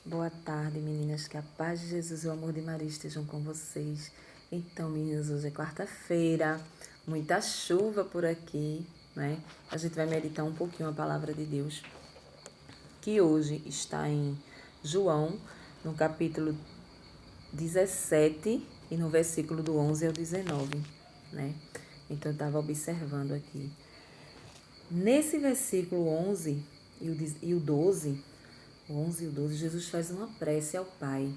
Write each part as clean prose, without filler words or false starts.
Boa tarde, meninas. Que a paz de Jesus e o amor de Maria estejam com vocês. Então, meninas, hoje é quarta-feira, muita chuva por aqui, né? A gente vai meditar um pouquinho a palavra de Deus, que hoje está em João, no capítulo 17 e no versículo do 11 ao 19, né? Então, eu estava observando aqui. Nesse versículo 11 e o 12, o 11 e o 12, Jesus faz uma prece ao Pai,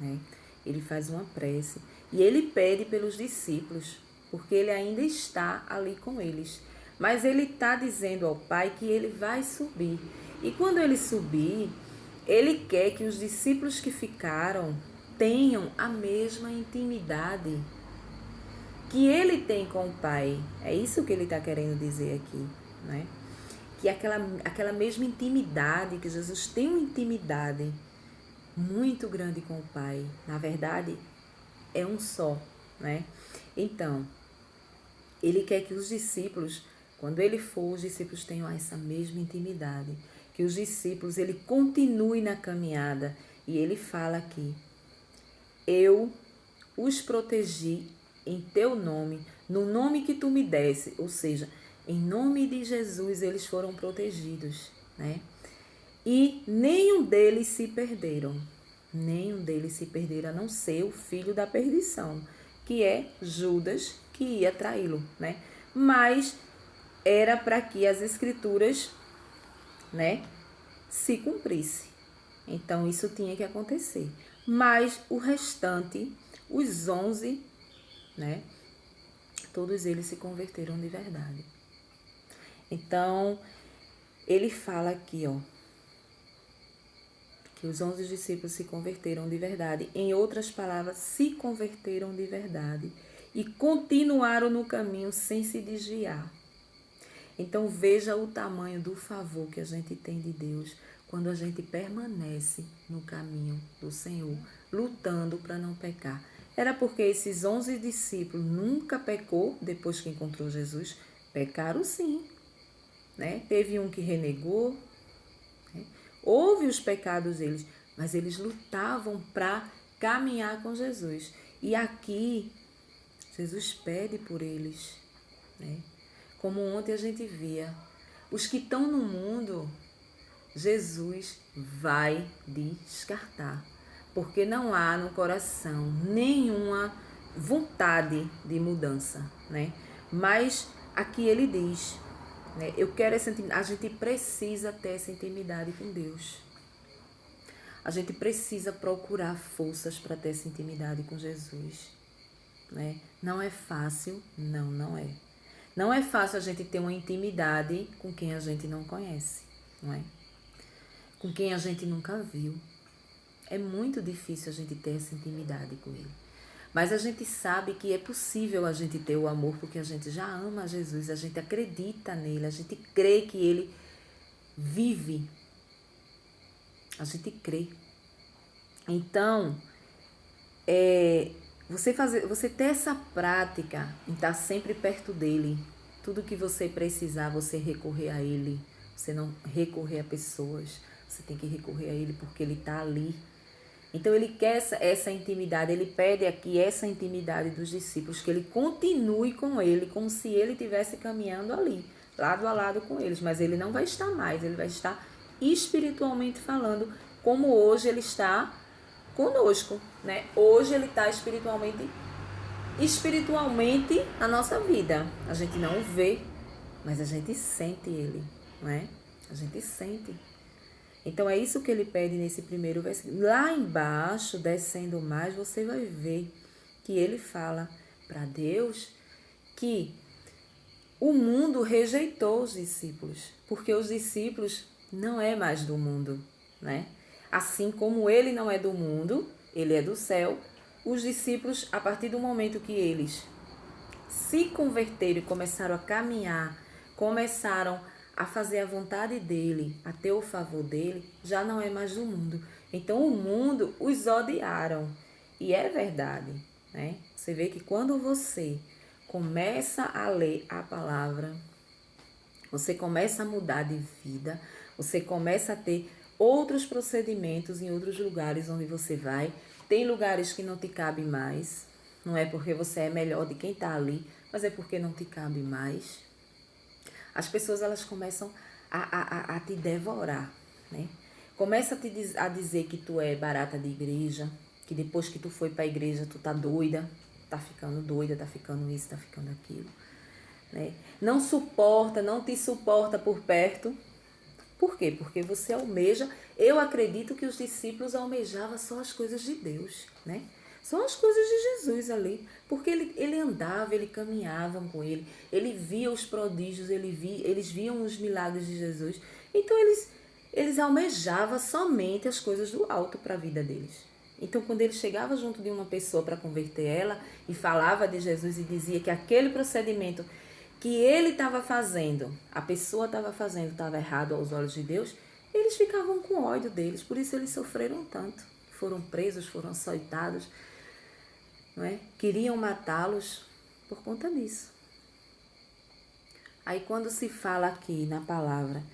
né? Ele faz uma prece e ele pede pelos discípulos, porque ele ainda está ali com eles. Mas ele está dizendo ao Pai que ele vai subir. E quando ele subir, ele quer que os discípulos que ficaram tenham a mesma intimidade que ele tem com o Pai. É isso que ele está querendo dizer aqui, né? Que aquela mesma intimidade, que Jesus tem uma intimidade muito grande com o Pai. Na verdade, é um só, né? Então, ele quer que os discípulos, quando ele for, os discípulos tenham essa mesma intimidade. Que os discípulos, ele continue na caminhada. E ele fala aqui, eu os protegi em teu nome, no nome que tu me desse. Ou seja, em nome de Jesus eles foram protegidos, né? E nenhum deles se perderam. Nenhum deles se perderam, a não ser o filho da perdição, que é Judas, que ia traí-lo, né? Mas era para que as escrituras, né, se cumprisse. Então isso tinha que acontecer. Mas o restante, os 11, né, todos eles se converteram de verdade. Então, ele fala aqui, ó, que os 11 discípulos se converteram de verdade. Em outras palavras, se converteram de verdade e continuaram no caminho sem se desviar. Então, veja o tamanho do favor que a gente tem de Deus quando a gente permanece no caminho do Senhor, lutando para não pecar. Era porque esses 11 discípulos nunca pecou depois que encontrou Jesus? Pecaram sim, né? Teve um que renegou, né? Houve os pecados deles, mas eles lutavam para caminhar com Jesus. E aqui, Jesus pede por eles, né? Como ontem a gente via, os que estão no mundo, Jesus vai descartar, porque não há no coração nenhuma vontade de mudança, né? Mas aqui ele diz, né? Eu quero essa intimidade. A gente precisa ter essa intimidade com Deus. A gente precisa procurar forças para ter essa intimidade com Jesus, né? Não é fácil, não é. Não é fácil a gente ter uma intimidade com quem a gente não conhece, não é? Com quem a gente nunca viu. É muito difícil a gente ter essa intimidade com ele. Mas a gente sabe que é possível a gente ter o amor porque a gente já ama Jesus, a gente acredita nele, a gente crê que ele vive. A gente crê. Então, você ter essa prática em estar sempre perto dele, tudo que você precisar, você recorrer a ele, você não recorrer a pessoas, você tem que recorrer a ele porque ele está ali. Então ele quer essa intimidade, ele pede aqui essa intimidade dos discípulos, que ele continue com ele, como se ele estivesse caminhando ali, lado a lado com eles, mas ele não vai estar mais, ele vai estar espiritualmente falando, como hoje ele está conosco, né? Hoje ele está espiritualmente na nossa vida. A gente não o vê, mas a gente sente ele, não é? A gente sente. Então é isso que ele pede nesse primeiro versículo. Lá embaixo, descendo mais, você vai ver que ele fala para Deus que o mundo rejeitou os discípulos, porque os discípulos não é mais do mundo, né? Assim como ele não é do mundo, ele é do céu, os discípulos, a partir do momento que eles se converteram e começaram a caminhar, começaram a fazer a vontade dele, a ter o favor dele, já não é mais do mundo. Então o mundo os odiaram. E é verdade, né? Você vê que quando você começa a ler a palavra, você começa a mudar de vida, você começa a ter outros procedimentos em outros lugares onde você vai. Tem lugares que não te cabe mais. Não é porque você é melhor de quem está ali, mas é porque não te cabe mais. As pessoas, elas começam a te devorar, né? Começa a dizer que tu é barata de igreja, que depois que tu foi para a igreja tu tá doida, tá ficando isso, tá ficando aquilo, né? Não te suporta por perto. Por quê? Porque você almeja. Eu acredito que os discípulos almejavam só as coisas de Deus, né? Só as coisas de Jesus ali. Porque ele andava, ele caminhava com ele via os prodígios, eles viam os milagres de Jesus. Então eles almejavam somente as coisas do alto para a vida deles. Então, quando ele chegava junto de uma pessoa para converter ela e falava de Jesus e dizia que aquele procedimento que ele estava fazendo, a pessoa estava fazendo, estava errado aos olhos de Deus, eles ficavam com ódio deles. Por isso eles sofreram tanto. Foram presos, foram açoitados, não é? Queriam matá-los por conta disso. Aí quando se fala aqui na palavra,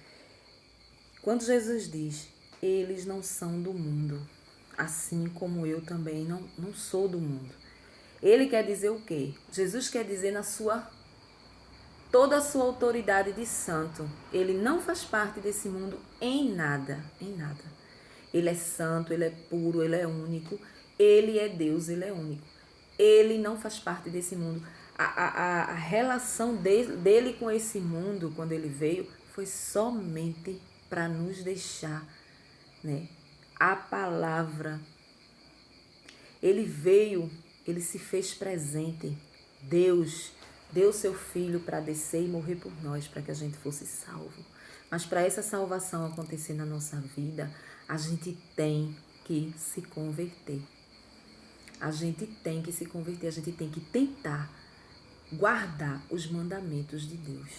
quando Jesus diz, eles não são do mundo, assim como eu também não sou do mundo. Ele quer dizer o quê? Jesus quer dizer toda a sua autoridade de santo. Ele não faz parte desse mundo em nada, em nada. Ele é santo, ele é puro, ele é único. Ele é Deus, ele é único. Ele não faz parte desse mundo. A relação dele com esse mundo, quando ele veio, foi somente para nos deixar, né, a palavra. Ele veio, ele se fez presente. Deus deu seu filho para descer e morrer por nós, para que a gente fosse salvo. Mas para essa salvação acontecer na nossa vida, a gente tem que se converter. A gente tem que se converter, a gente tem que tentar guardar os mandamentos de Deus.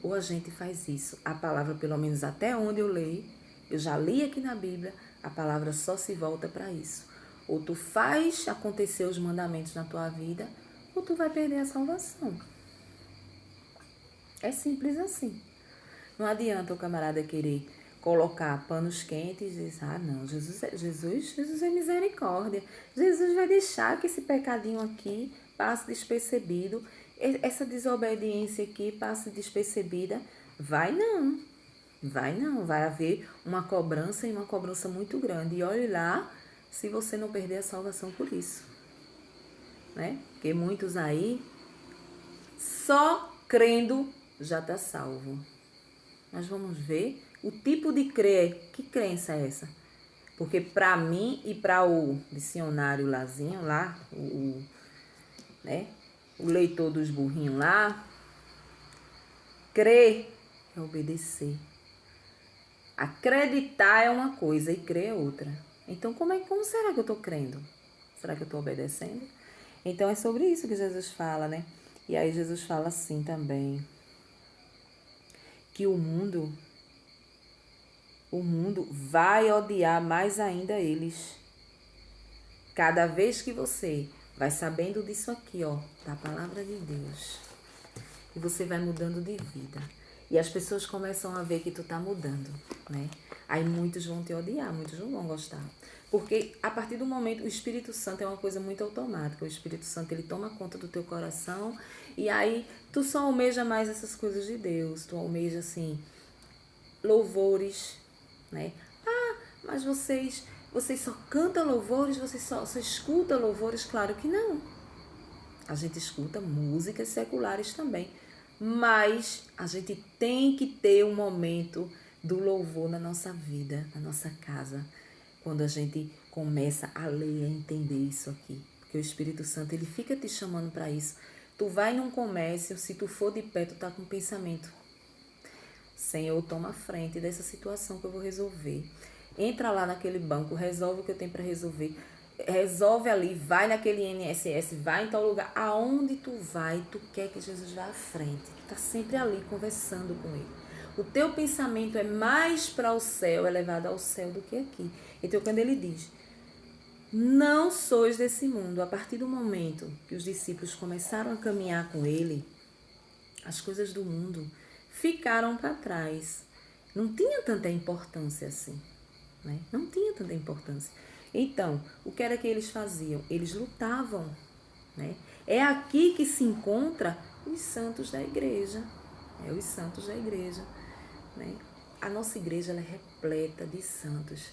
Ou a gente faz isso. A palavra, pelo menos até onde eu leio, eu já li aqui na Bíblia, a palavra só se volta para isso. Ou tu faz acontecer os mandamentos na tua vida, ou tu vai perder a salvação. É simples assim. Não adianta o camarada querer colocar panos quentes e dizer, não, Jesus é misericórdia. Jesus vai deixar que esse pecadinho aqui passe despercebido, essa desobediência aqui passe despercebida. Vai não, vai haver uma cobrança e uma cobrança muito grande. E olhe lá se você não perder a salvação por isso, né? Porque muitos aí, só crendo já está salvo. Nós vamos ver o tipo de crer. Que crença é essa? Porque para mim e para o dicionário Lazinho lá, né, o leitor dos burrinhos lá, crer é obedecer. Acreditar é uma coisa e crer é outra. Então como será que eu estou crendo? Será que eu estou obedecendo? Então é sobre isso que Jesus fala, né? E aí Jesus fala assim também, que o mundo vai odiar mais ainda eles. Cada vez que você vai sabendo disso aqui, ó, da palavra de Deus, e você vai mudando de vida, e as pessoas começam a ver que tu tá mudando, né? Aí muitos vão te odiar, muitos não vão gostar. Porque a partir do momento, o Espírito Santo é uma coisa muito automática. O Espírito Santo, ele toma conta do teu coração, e aí tu só almeja mais essas coisas de Deus. Tu almeja, assim, louvores, né? Mas vocês só cantam louvores, vocês só escutam louvores? Claro que não. A gente escuta músicas seculares também. Mas a gente tem que ter um momento do louvor na nossa vida, na nossa casa. Quando a gente começa a ler, a entender isso aqui. Porque o Espírito Santo, ele fica te chamando para isso. Tu vai num comércio, se tu for de pé, tu tá com pensamento. Senhor, toma frente dessa situação que eu vou resolver. Entra lá naquele banco, resolve o que eu tenho para resolver. Resolve ali, vai naquele INSS, vai em tal lugar. Aonde tu vai, tu quer que Jesus vá à frente. Tu tá sempre ali conversando com ele. O teu pensamento é mais para o céu, é levado ao céu do que aqui. Então, quando ele diz, não sois desse mundo, a partir do momento que os discípulos começaram a caminhar com ele, as coisas do mundo ficaram para trás. Não tinha tanta importância assim. né? Não tinha tanta importância. Então, o que era que eles faziam? Eles lutavam, né? É aqui que se encontra os santos da igreja. Os santos da igreja, né? A nossa igreja ela é repleta de santos.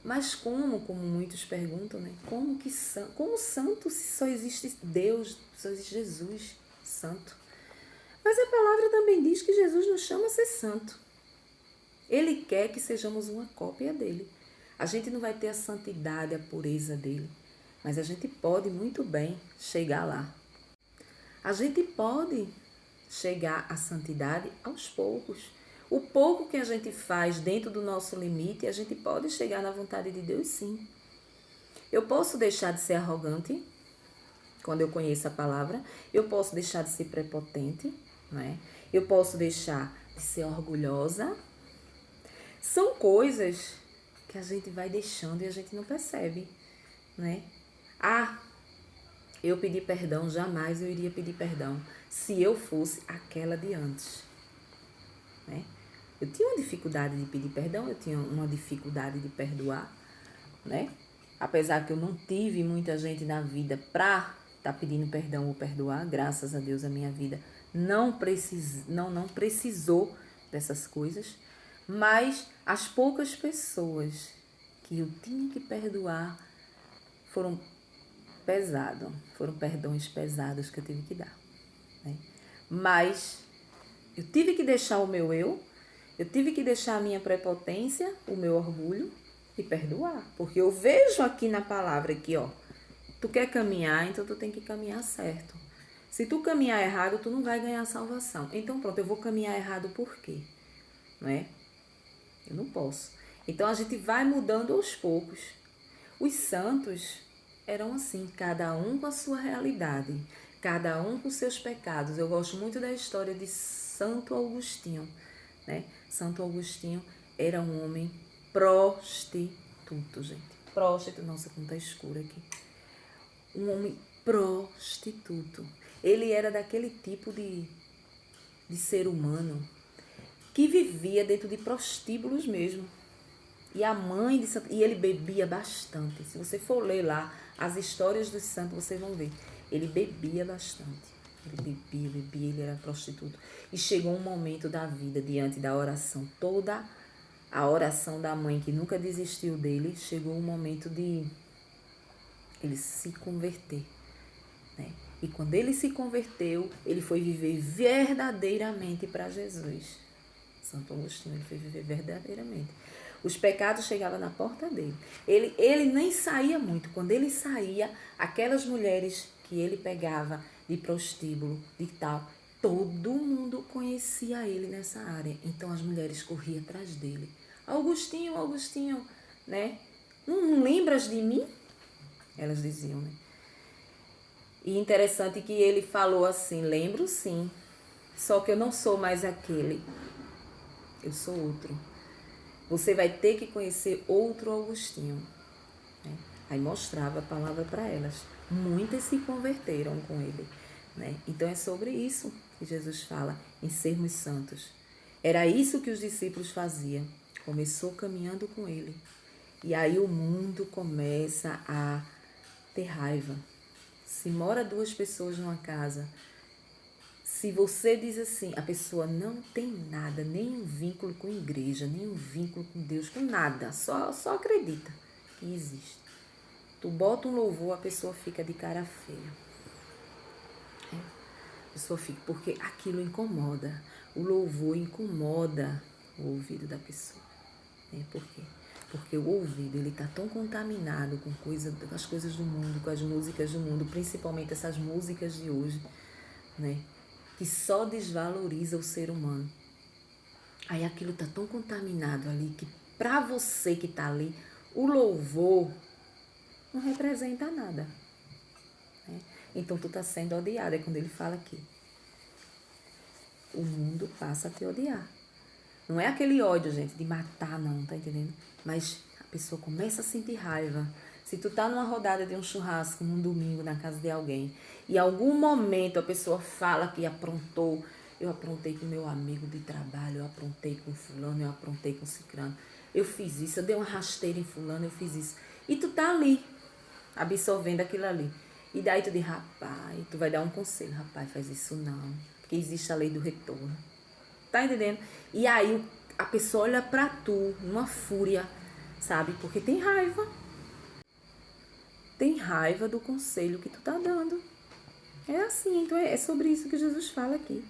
Mas como muitos perguntam, né? Como santo se só existe Deus, só existe Jesus santo? Mas a palavra também diz que Jesus nos chama a ser santo. Ele quer que sejamos uma cópia dele. A gente não vai ter a santidade, a pureza dele, mas a gente pode muito bem chegar lá. A gente pode chegar à santidade aos poucos. O pouco que a gente faz dentro do nosso limite, a gente pode chegar na vontade de Deus, sim. Eu posso deixar de ser arrogante quando eu conheço a palavra. Eu posso deixar de ser prepotente, né? Eu posso deixar de ser orgulhosa. São coisas que a gente vai deixando e a gente não percebe, né? Eu pedi perdão, jamais eu iria pedir perdão se eu fosse aquela de antes, né? Eu tinha uma dificuldade de pedir perdão, eu tinha uma dificuldade de perdoar, né? Apesar que eu não tive muita gente na vida pra estar pedindo perdão ou perdoar, graças a Deus a minha vida não precisou dessas coisas, mas as poucas pessoas que eu tinha que perdoar foram perdões pesados que eu tive que dar, né? Mas eu tive que deixar o meu eu tive que deixar a minha prepotência, o meu orgulho e perdoar, porque eu vejo aqui na palavra aqui, ó, tu quer caminhar, então tu tem que caminhar certo. Se tu caminhar errado, tu não vai ganhar salvação. Então pronto, eu vou caminhar errado por quê? Não é? Eu não posso. Então a gente vai mudando aos poucos. Os santos eram assim, cada um com a sua realidade, cada um com seus pecados. Eu gosto muito da história de Santo Agostinho, né? Santo Agostinho era um homem prostituto, gente. Prostituto, nossa, como tá escuro aqui. Um homem prostituto. Ele era daquele tipo de ser humano que vivia dentro de prostíbulos mesmo. E a mãe de Santo... E ele bebia bastante. Se você for ler lá as histórias dos santos, vocês vão ver. Ele bebia bastante. Ele bebia, ele era prostituto. E chegou um momento da vida, diante da oração, toda a oração da mãe, que nunca desistiu dele, chegou um momento de ele se converter, né? E quando ele se converteu, ele foi viver verdadeiramente para Jesus. Santo Agostinho, ele foi viver verdadeiramente. Os pecados chegavam na porta dele. Ele nem saía muito. Quando ele saía, aquelas mulheres que ele pegava de prostíbulo, de tal, todo mundo conhecia ele nessa área. Então as mulheres corriam atrás dele. Agostinho, né? Não lembras de mim? Elas diziam, né? E interessante que ele falou assim, lembro sim, só que eu não sou mais aquele. Eu sou outro. Você vai ter que conhecer outro Agostinho, né? Aí mostrava a palavra para elas. Muitas se converteram com ele, né? Então é sobre isso que Jesus fala, em sermos santos. Era isso que os discípulos faziam. Começou caminhando com ele. E aí o mundo começa a ter raiva. Se mora 2 pessoas numa casa, se você diz assim, a pessoa não tem nada, nenhum vínculo com a igreja, nenhum vínculo com Deus, com nada, só acredita que existe. Tu bota um louvor, a pessoa fica de cara feia. A pessoa fica, porque aquilo incomoda. O louvor incomoda o ouvido da pessoa. Por quê? Porque o ouvido, ele tá tão contaminado com as coisas do mundo, com as músicas do mundo, principalmente essas músicas de hoje, né? Que só desvaloriza o ser humano. Aí aquilo tá tão contaminado ali que pra você que tá ali, o louvor não representa nada, né? Então tu tá sendo odiado, é quando ele fala aqui. O mundo passa a te odiar. Não é aquele ódio, gente, de matar, não, tá entendendo? Mas a pessoa começa a sentir raiva. Se tu tá numa rodada de um churrasco, num domingo, na casa de alguém, e em algum momento a pessoa fala que aprontou, eu aprontei com meu amigo de trabalho, eu aprontei com fulano, eu aprontei com cicrano. eu fiz isso, eu dei uma rasteira em fulano, eu fiz isso. E tu tá ali, absorvendo aquilo ali. E daí tu diz, rapaz, tu vai dar um conselho, rapaz, faz isso não. Porque existe a lei do retorno. Tá entendendo? E aí a pessoa olha pra tu numa fúria, sabe? Porque tem raiva. Tem raiva do conselho que tu tá dando. É assim, então é sobre isso que Jesus fala aqui.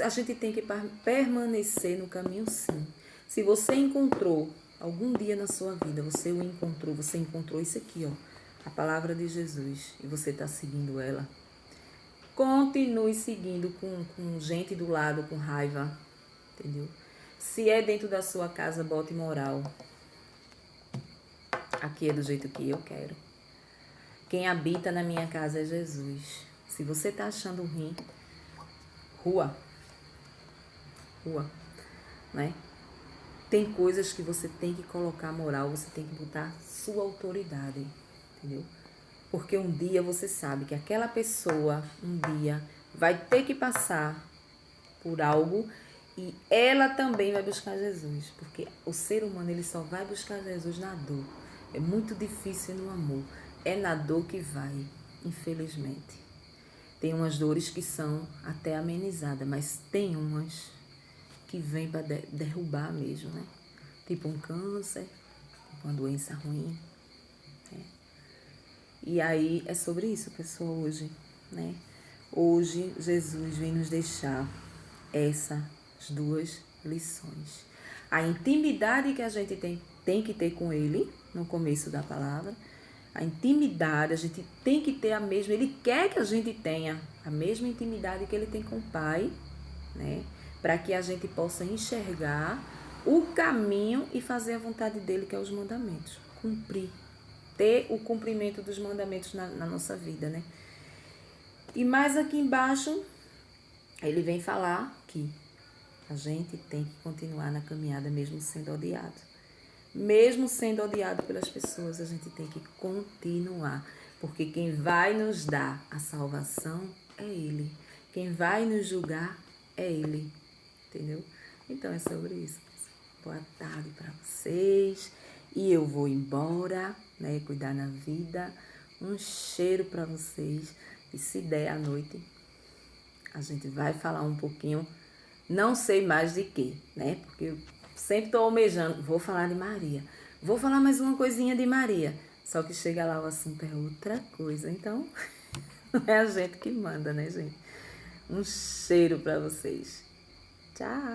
A gente tem que permanecer no caminho, sim. Se você encontrou algum dia na sua vida, você encontrou isso aqui, ó, a palavra de Jesus, e você está seguindo ela, continue seguindo com gente do lado, com raiva, entendeu? Se é dentro da sua casa, bote moral. Aqui é do jeito que eu quero. Quem habita na minha casa é Jesus. Se você tá achando ruim, rua, né? Tem coisas que você tem que colocar moral, você tem que botar sua autoridade, entendeu? Porque um dia você sabe que aquela pessoa, um dia, vai ter que passar por algo e ela também vai buscar Jesus. Porque o ser humano, ele só vai buscar Jesus na dor. É muito difícil no amor. É na dor que vai, infelizmente. Tem umas dores que são até amenizadas, mas tem umas que vêm para derrubar mesmo, né? Tipo um câncer, uma doença ruim. Né? E aí é sobre isso, pessoal, hoje, né? Hoje Jesus vem nos deixar essas duas lições. A intimidade que a gente tem que ter com Ele, no começo da palavra. A intimidade, a gente tem que ter a mesma, Ele quer que a gente tenha a mesma intimidade que Ele tem com o Pai, né? Para que a gente possa enxergar o caminho e fazer a vontade dEle, que é os mandamentos. Cumprir, ter o cumprimento dos mandamentos na nossa vida, né? E mais aqui embaixo, ele vem falar que a gente tem que continuar na caminhada mesmo sendo odiado. Mesmo sendo odiado pelas pessoas, a gente tem que continuar. Porque quem vai nos dar a salvação é Ele. Quem vai nos julgar é Ele. Entendeu? Então é sobre isso. Boa tarde para vocês. E eu vou embora, né? Cuidar na vida. Um cheiro para vocês. E se der à noite, a gente vai falar um pouquinho. Não sei mais de quê, né? Porque eu sempre estou almejando. Vou falar de Maria. Vou falar mais uma coisinha de Maria. Só que chega lá, o assunto é outra coisa. Então, não é a gente que manda, né, gente? Um cheiro para vocês. Tchau!